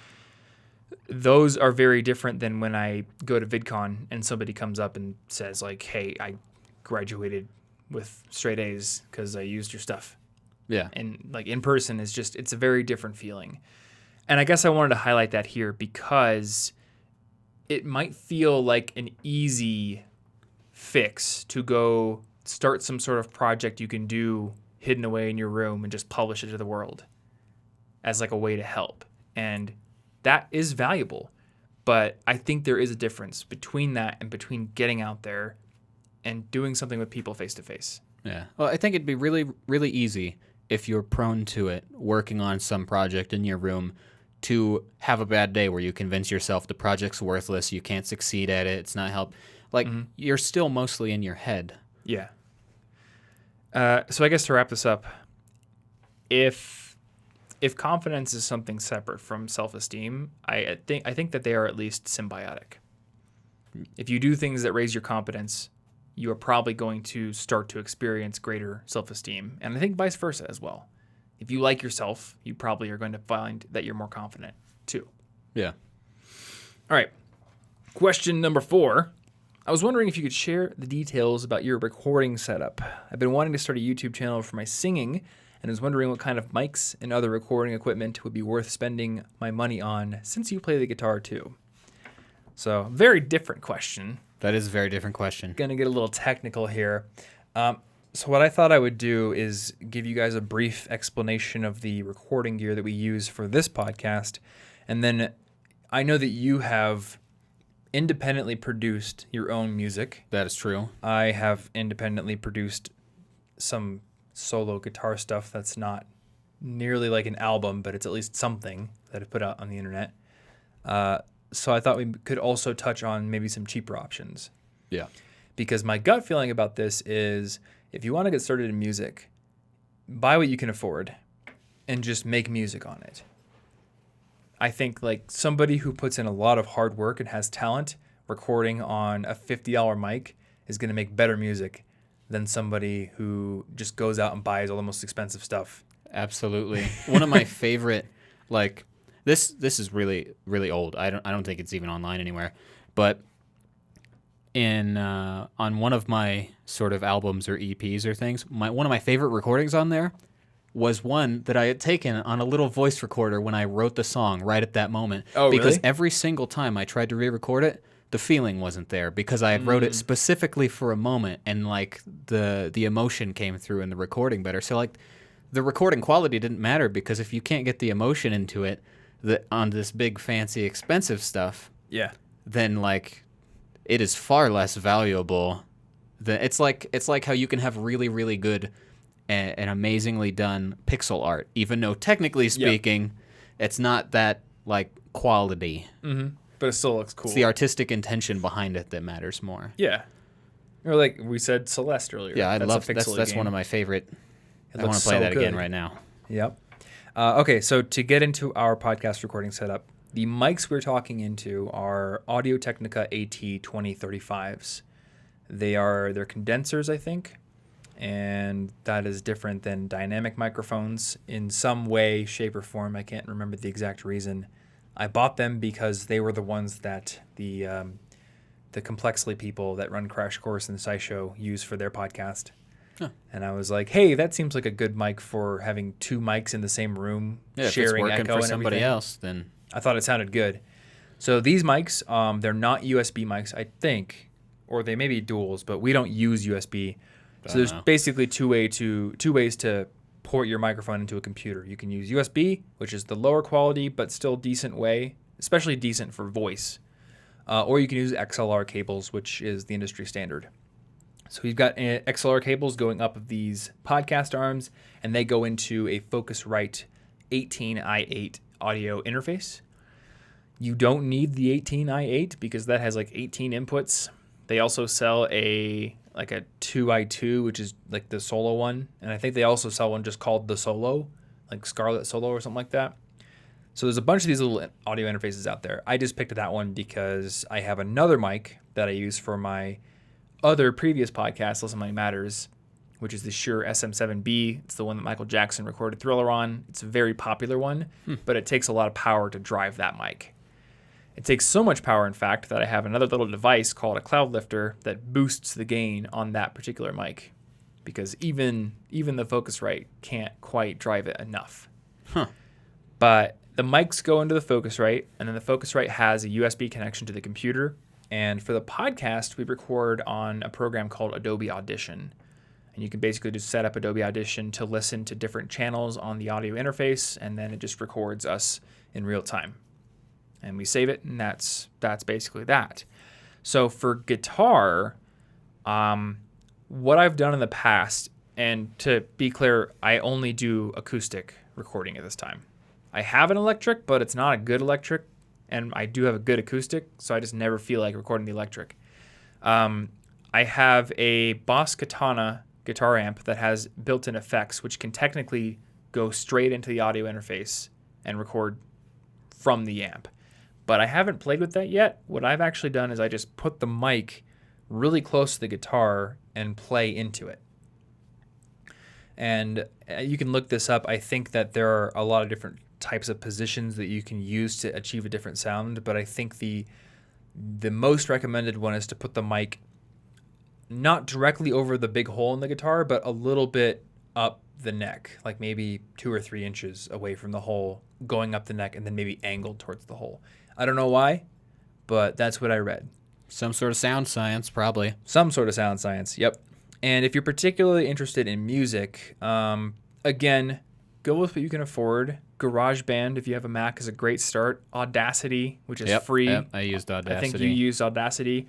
those are very different than when I go to VidCon and somebody comes up and says like, hey, I graduated with straight A's because I used your stuff. Yeah. And like in person is just, it's a very different feeling. And I guess I wanted to highlight that here because it might feel like an easy fix to go start some sort of project you can do hidden away in your room and just publish it to the world as like a way to help. And that is valuable. But I think there is a difference between that and between getting out there and doing something with people face to face. Yeah. Well, I think it'd be really, really easy if you're prone to it, working on some project in your room, to have a bad day where you convince yourself the project's worthless, you can't succeed at it, it's not help. Like, you're still mostly in your head. Yeah. So I guess to wrap this up, if confidence is something separate from self-esteem, I think that they are at least symbiotic. If you do things that raise your confidence, you are probably going to start to experience greater self-esteem, and I think vice versa as well. If you like yourself, you probably are going to find that you're more confident too. Yeah. All right. Question number 4. I was wondering if you could share the details about your recording setup. I've been wanting to start a YouTube channel for my singing and was wondering what kind of mics and other recording equipment would be worth spending my money on since you play the guitar too. So, very different question. That is a very different question. Going to get a little technical here. So what I thought I would do is give you guys a brief explanation of the recording gear that we use for this podcast. And then I know that you have independently produced your own music. That is true. I have independently produced some solo guitar stuff that's not nearly like an album, but it's at least something that I put out on the internet. So I thought we could also touch on maybe some cheaper options. Yeah. Because my gut feeling about this is if you want to get started in music, buy what you can afford and just make music on it. I think like somebody who puts in a lot of hard work and has talent recording on a $50 mic is going to make better music than somebody who just goes out and buys all the most expensive stuff. Absolutely. One of my favorite, like this is really, really old. I don't think it's even online anywhere. But on one of my sort of albums or EPs or things, one of my favorite recordings on there was one that I had taken on a little voice recorder when I wrote the song right at that moment. Oh, because really? every single time I tried to re-record it, the feeling wasn't there because I had wrote it specifically for a moment, and like the emotion came through in the recording better. So like the recording quality didn't matter because if you can't get the emotion into it on this big fancy expensive stuff, Yeah. then like it is far less valuable. It's like how you can have really, really good and amazingly done pixel art, even though technically speaking, it's not that like quality. Mm-hmm. But it still looks cool. It's the artistic intention behind it that matters more. Yeah. Or like we said Celeste earlier. Yeah, that's that's one of my favorite. I want looks to play so that again good. right now. Yep. Okay, so to get into our podcast recording setup, the mics we're talking into are Audio-Technica AT2035s. They're condensers, I think, and that is different than dynamic microphones in some way, shape, or form. I can't remember the exact reason. I bought them because they were the ones that the Complexly people that run Crash Course and SciShow use for their podcast. Huh. And I was like, hey, that seems like a good mic for having two mics in the same room, Yeah, if it's sharing working echo for and somebody everything. else, then I thought it sounded good. So these mics, they're not USB mics, I think, or they may be duals, but we don't use USB. So there's basically two ways to port your microphone into a computer. You can use USB, which is the lower quality but still decent way, especially decent for voice. Or you can use XLR cables, which is the industry standard. So we've got XLR cables going up of these podcast arms, and they go into a Focusrite 18i8 audio interface. You don't need the 18i8 because that has like 18 inputs. They also sell a 2i2, which is like the solo one, and I think they also sell one just called the Solo, like Scarlett Solo or something like that. So there's a bunch of these little audio interfaces out there. I just picked that one because I have another mic that I use for my other previous podcast, Listen Money Matters, which is the Shure SM7B. It's the one that Michael Jackson recorded Thriller on. It's a very popular one, but it takes a lot of power to drive that mic. It takes so much power, in fact, that I have another little device called a cloud lifter that boosts the gain on that particular mic, because even the Focusrite can't quite drive it enough. But the mics go into the Focusrite, and then the Focusrite has a USB connection to the computer. And for the podcast, we record on a program called Adobe Audition. And you can basically just set up Adobe Audition to listen to different channels on the audio interface, and then it just records us in real time. And we save it, and that's basically that. So for guitar, what I've done in the past, and to be clear, I only do acoustic recording at this time. I have an electric, but it's not a good electric, and I do have a good acoustic, so I just never feel like recording the electric. I have a Boss Katana guitar amp that has built-in effects, which can technically go straight into the audio interface and record from the amp. But I haven't played with that yet. What I've actually done is I just put the mic really close to the guitar and play into it. And you can look this up. I think that there are a lot of different types of positions that you can use to achieve a different sound, but I think the most recommended one is to put the mic not directly over the big hole in the guitar, but a little bit up the neck, like maybe 2 or 3 inches away from the hole, going up the neck, and then maybe angled towards the hole. I don't know why, but that's what I read. some sort of sound science, probably. Some sort of sound science, yep. And if you're particularly interested in music, again, go with what you can afford. GarageBand, if you have a Mac, is a great start. Audacity, which is free. Yep, I used Audacity. I think you used Audacity.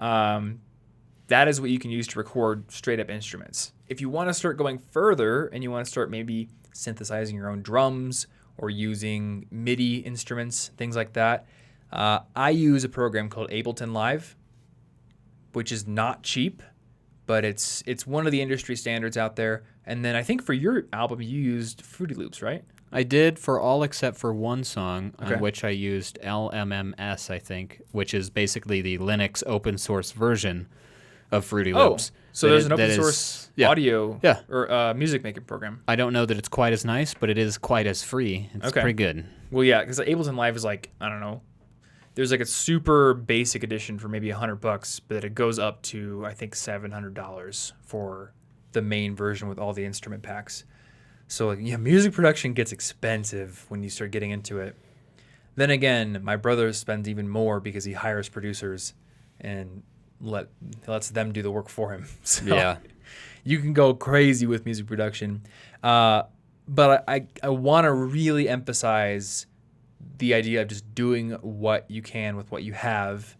That is what you can use to record straight up instruments. If you want to start going further and you want to start maybe synthesizing your own drums or using MIDI instruments, things like that, I use a program called Ableton Live, which is not cheap, but it's one of the industry standards out there. And then I think for your album, you used Fruity Loops, right? I did for all except for one song Okay. on which I used LMMS, I think, which is basically the Linux open source version of Fruity Loops. So there's an open source audio or music making program. I don't know that it's quite as nice, but it is quite as free. It's pretty good. Well, yeah, because Ableton Live is like, I don't know, there's like a super basic edition for maybe $100, but it goes up to, I think, $700 for the main version with all the instrument packs. So, like, yeah, music production gets expensive when you start getting into it. Then again, my brother spends even more because he hires producers and lets them do the work for him. So Yeah. you can go crazy with music production. But I want to really emphasize the idea of just doing what you can with what you have.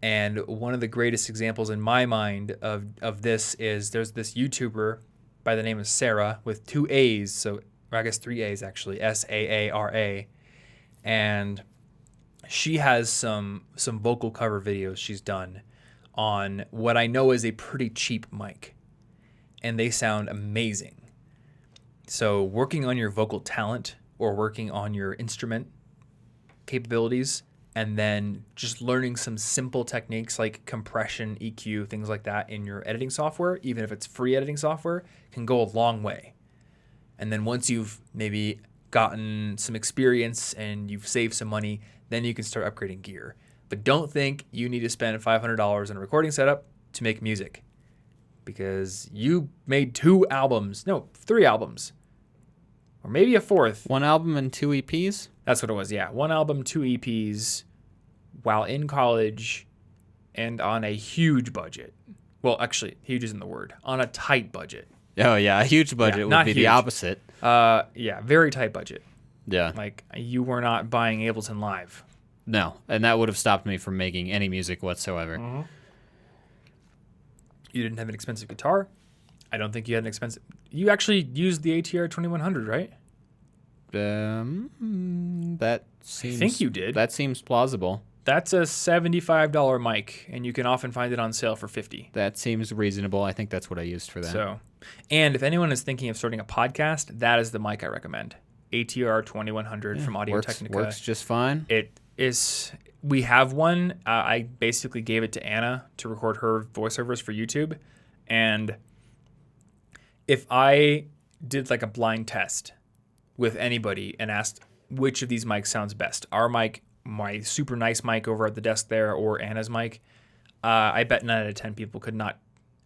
And one of the greatest examples in my mind of this is there's this YouTuber by the name of Sarah with 2 A's, or I guess 3 A's actually, Saara. And she has some vocal cover videos she's done on what I know is a pretty cheap mic. And they sound amazing. So working on your vocal talent or working on your instrument capabilities, and then just learning some simple techniques like compression, EQ, things like that in your editing software, even if it's free editing software, can go a long way. And then once you've maybe gotten some experience and you've saved some money, then you can start upgrading gear. But don't think you need to spend $500 on a recording setup to make music, because you made 3 albums, or maybe a 4th. 1 album and 2 EPs? That's what it was, yeah. 1 album, 2 EPs, while in college and on a huge budget. Well, actually, huge isn't the word. On a tight budget. Oh, yeah. A huge budget would be the opposite. Yeah, very tight budget. Yeah. Like, you were not buying Ableton Live. No, and that would have stopped me from making any music whatsoever. Mm-hmm. You didn't have an expensive guitar. I don't think you had an expensive... You actually used the ATR 2100, right? That seems... I think you did. That seems plausible. That's a $75 mic, and you can often find it on sale for $50. That seems reasonable. I think that's what I used for that. So, and if anyone is thinking of starting a podcast, that is the mic I recommend. ATR 2100 from Audio Technica. Works just fine. It is... We have one. I basically gave it to Anna to record her voiceovers for YouTube. And if I did like a blind test with anybody and asked which of these mics sounds best, our mic, my super nice mic over at the desk there, or Anna's mic, I bet 9 out of 10 people could not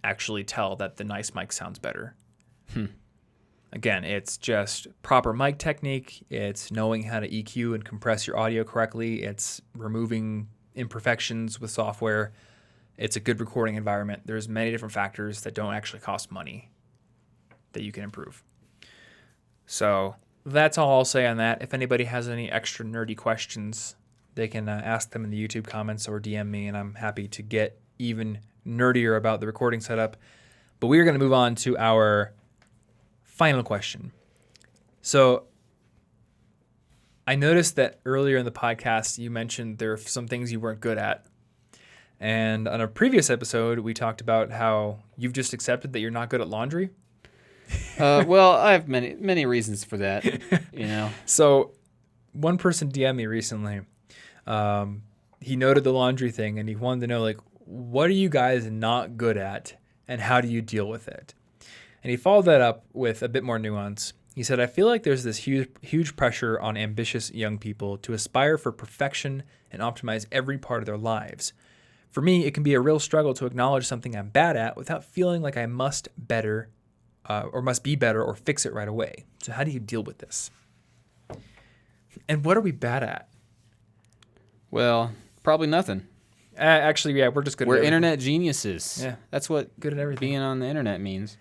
actually tell that the nice mic sounds better. Again, it's just proper mic technique. It's knowing how to EQ and compress your audio correctly. It's removing imperfections with software. It's a good recording environment. There's many different factors that don't actually cost money that you can improve. So that's all I'll say on that. If anybody has any extra nerdy questions, they can ask them in the YouTube comments or DM me, and I'm happy to get even nerdier about the recording setup. But we are going to move on to our final question. So I noticed that earlier in the podcast, you mentioned there are some things you weren't good at. And on a previous episode, we talked about how you've just accepted that you're not good at laundry. Well, I have many reasons for that, you know. So one person DM'd me recently. He noted the laundry thing, and he wanted to know, like, what are you guys not good at, and how do you deal with it? And he followed that up with a bit more nuance. He said, I feel like there's this huge pressure on ambitious young people to aspire for perfection and optimize every part of their lives. For me, it can be a real struggle to acknowledge something I'm bad at without feeling like I must be better or fix it right away. So how do you deal with this? And what are we bad at? Well, probably nothing. Actually, yeah, we're just good We're at everything. internet geniuses. Yeah. That's what Good at everything. being on the internet means.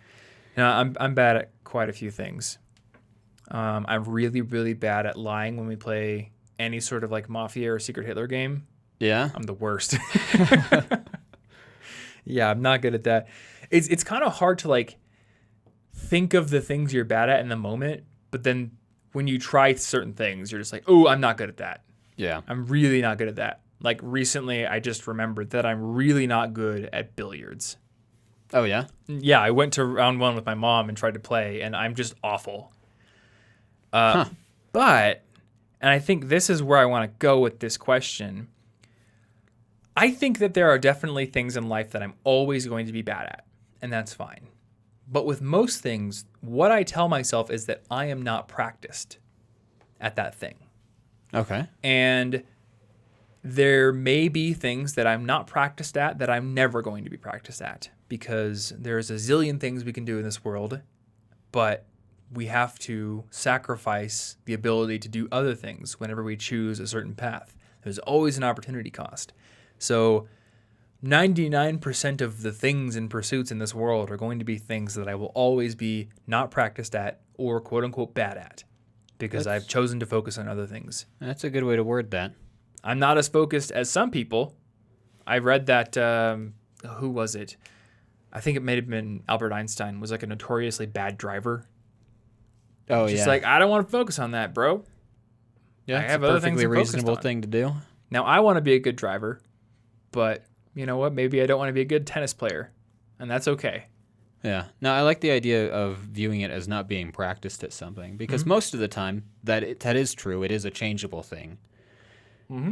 No, I'm bad at quite a few things. I'm really, really bad at lying when we play any sort of like Mafia or Secret Hitler game. Yeah? I'm the worst. Yeah, I'm not good at that. It's kind of hard to like think of the things you're bad at in the moment, but then when you try certain things, you're just like, oh, I'm not good at that. Yeah. I'm really not good at that. Like recently, I just remembered that I'm really not good at billiards. Oh, yeah? Yeah, I went to round 1 with my mom and tried to play, and I'm just awful. Huh. But, and I think this is where I want to go with this question. I think that there are definitely things in life that I'm always going to be bad at, and that's fine. But with most things, what I tell myself is that I am not practiced at that thing. Okay. And there may be things that I'm not practiced at that I'm never going to be practiced at, because there's a zillion things we can do in this world, but we have to sacrifice the ability to do other things whenever we choose a certain path. There's always an opportunity cost. So 99% of the things and pursuits in this world are going to be things that I will always be not practiced at or quote unquote bad at, because I've chosen to focus on other things. That's a good way to word that. I'm not as focused as some people. I read that, who was it? I think it may have been Albert Einstein, was like a notoriously bad driver. Oh, Just yeah. like, I don't want to focus on that, bro. Yeah, I it's have a other things perfectly I'm focused reasonable on. thing to do. Now, I want to be a good driver, but you know what? Maybe I don't want to be a good tennis player, and that's okay. Yeah. No, I like the idea of viewing it as not being practiced at something, because most of the time that is true. It is a changeable thing.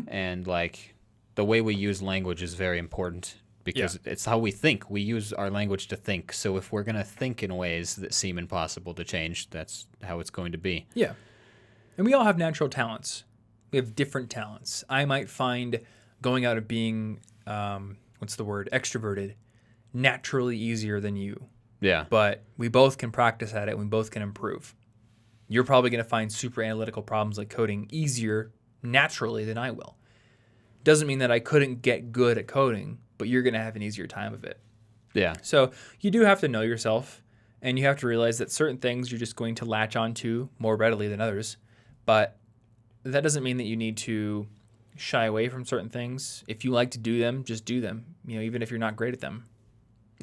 And like the way we use language is very important, because it's how we think. We use our language to think. So if we're going to think in ways that seem impossible to change, that's how it's going to be. Yeah. And we all have natural talents. We have different talents. I might find going out and being, extroverted, naturally easier than you. Yeah. But we both can practice at it. We both can improve. You're probably going to find super analytical problems like coding easier naturally than I will. Doesn't mean that I couldn't get good at coding, but you're going to have an easier time of it. Yeah. So you do have to know yourself, and you have to realize that certain things you're just going to latch onto more readily than others. But that doesn't mean that you need to shy away from certain things. If you like to do them, just do them, even if you're not great at them.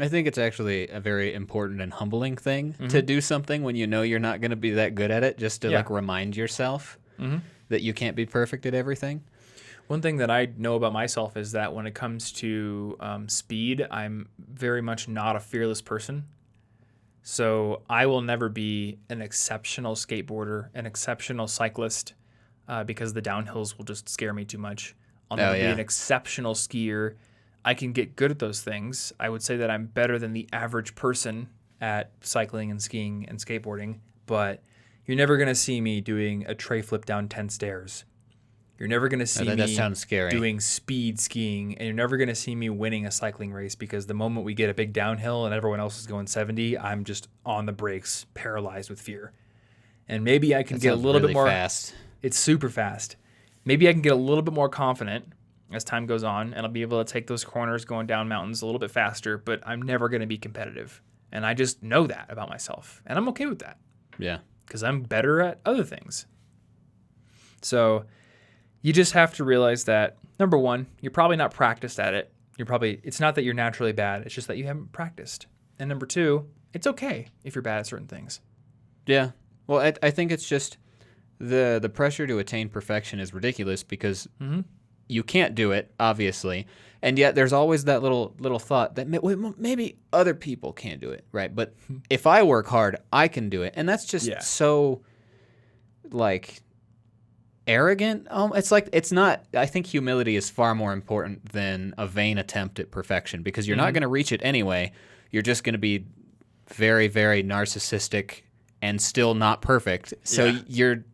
I think it's actually a very important and humbling thing to do something when you know you're not going to be that good at it, just to like remind yourself that you can't be perfect at everything. One thing that I know about myself is that when it comes to speed, I'm very much not a fearless person. So I will never be an exceptional skateboarder, an exceptional cyclist, because the downhills will just scare me too much. I'll never be an exceptional skier. I can get good at those things. I would say that I'm better than the average person at cycling and skiing and skateboarding, but you're never going to see me doing a tray flip down 10 stairs. You're never going to see That sounds scary. doing speed skiing, and you're never going to see me winning a cycling race, because the moment we get a big downhill and everyone else is going 70, I'm just on the brakes, paralyzed with fear. And maybe I can get a little bit more fast. It's super fast. Maybe I can get a little bit more confident as time goes on, and I'll be able to take those corners going down mountains a little bit faster, but I'm never going to be competitive. And I just know that about myself, and I'm okay with that. Yeah. Because I'm better at other things. So you just have to realize that, number one, you're probably not practiced at it. It's not that you're naturally bad. It's just that you haven't practiced. And number two, it's okay if you're bad at certain things. Yeah. Well, I think it's just the pressure to attain perfection is ridiculous, because you can't do it, obviously. And yet there's always that little thought that maybe other people can't do it, right? But if I work hard, I can do it. And that's just so, like, arrogant. It's not. I think humility is far more important than a vain attempt at perfection, because you're not going to reach it anyway. You're just going to be very, very narcissistic and still not perfect. So you're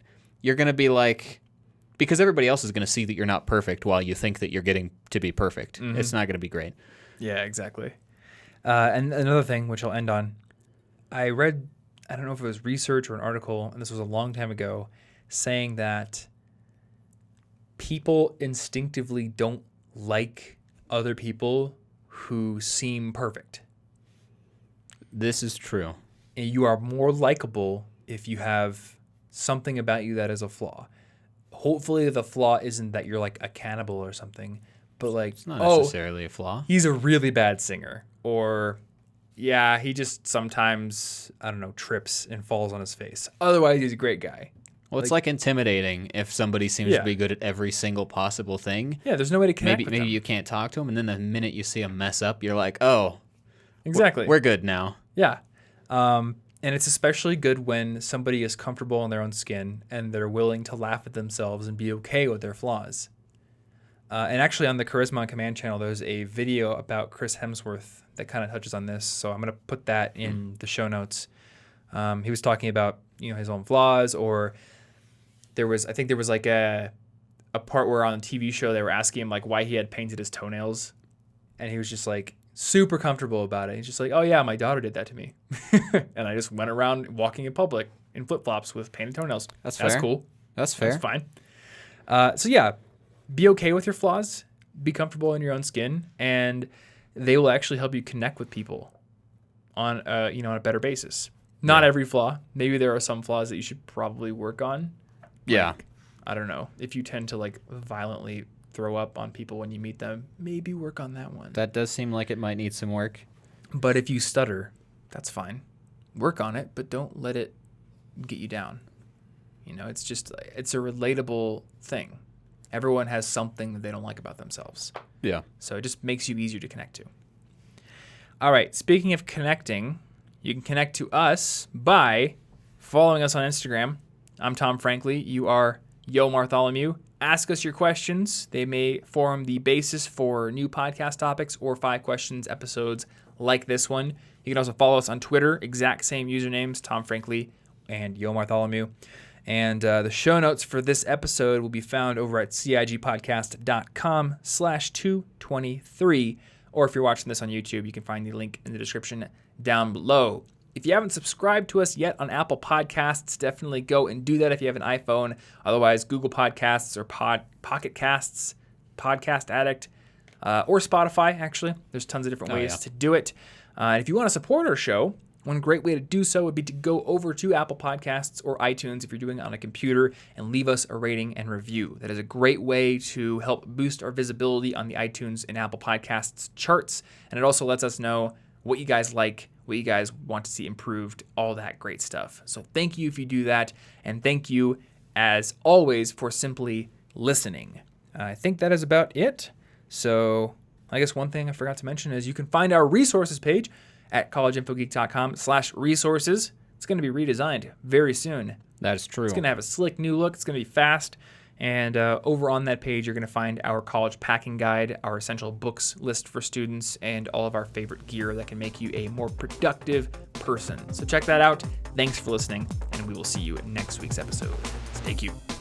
going to be like, because everybody else is going to see that you're not perfect while you think that you're getting to be perfect. It's not going to be great. Yeah, exactly. And another thing, which I'll end on, I read, I don't know if it was research or an article, and this was a long time ago, saying that people instinctively don't like other people who seem perfect. This is true. And you are more likable if you have something about you that is a flaw. Hopefully the flaw isn't that you're like a cannibal or something, but like, it's not necessarily a flaw. He's a really bad singer, or he just sometimes, I don't know, trips and falls on his face. Otherwise, he's a great guy. Well, it's like intimidating if somebody seems Yeah. to be good at every single possible thing. Yeah, there's no way to connect with Maybe them. you can't talk to them, and then the minute you see them mess up, you're like, oh, Exactly. we're good now. Yeah. And it's especially good when somebody is comfortable in their own skin and they're willing to laugh at themselves and be okay with their flaws. And actually on the Charisma on Command channel, there's a video about Chris Hemsworth that kind of touches on this. So I'm going to put that in the show notes. He was talking about, his own flaws, or I think there was like a part where on a TV show they were asking him like why he had painted his toenails. And he was just like super comfortable about it. He's just like, oh yeah, my daughter did that to me. And I just went around walking in public in flip-flops with painted toenails. That's That's fair. cool. That's fair. That's fine. So yeah, be okay with your flaws. Be comfortable in your own skin, and they will actually help you connect with people on a better basis. Not every flaw. Maybe there are some flaws that you should probably work on. Yeah. Like, I don't know. If you tend to like violently throw up on people when you meet them, maybe work on that one. That does seem like it might need some work. But if you stutter, that's fine. Work on it, but don't let it get you down. It's a relatable thing. Everyone has something that they don't like about themselves. Yeah. So it just makes you easier to connect to. All right. Speaking of connecting, you can connect to us by following us on Instagram. I'm Tom Franklin. You are Yo Bartholomew. Ask us your questions. They may form the basis for new podcast topics or 5 questions episodes like this one. You can also follow us on Twitter. Exact same usernames, Tom Franklin and Yo Bartholomew. And the show notes for this episode will be found over at cigpodcast.com/223. Or if you're watching this on YouTube, you can find the link in the description down below. If you haven't subscribed to us yet on Apple Podcasts, definitely go and do that if you have an iPhone. Otherwise, Google Podcasts or Pocket Casts, Podcast Addict, or Spotify, actually. There's tons of different ways to do it. And if you want to support our show, one great way to do so would be to go over to Apple Podcasts or iTunes if you're doing it on a computer and leave us a rating and review. That is a great way to help boost our visibility on the iTunes and Apple Podcasts charts. And it also lets us know what you guys like, what you guys want to see improved, all that great stuff. So thank you if you do that. And thank you, as always, for simply listening. I think that is about it. So I guess one thing I forgot to mention is you can find our resources page at collegeinfogeek.com/resources. It's going to be redesigned very soon. That is true. It's going to have a slick new look. It's going to be fast. And over on that page, you're going to find our college packing guide, our essential books list for students, and all of our favorite gear that can make you a more productive person. So check that out. Thanks for listening, and we will see you in next week's episode. Stay cute.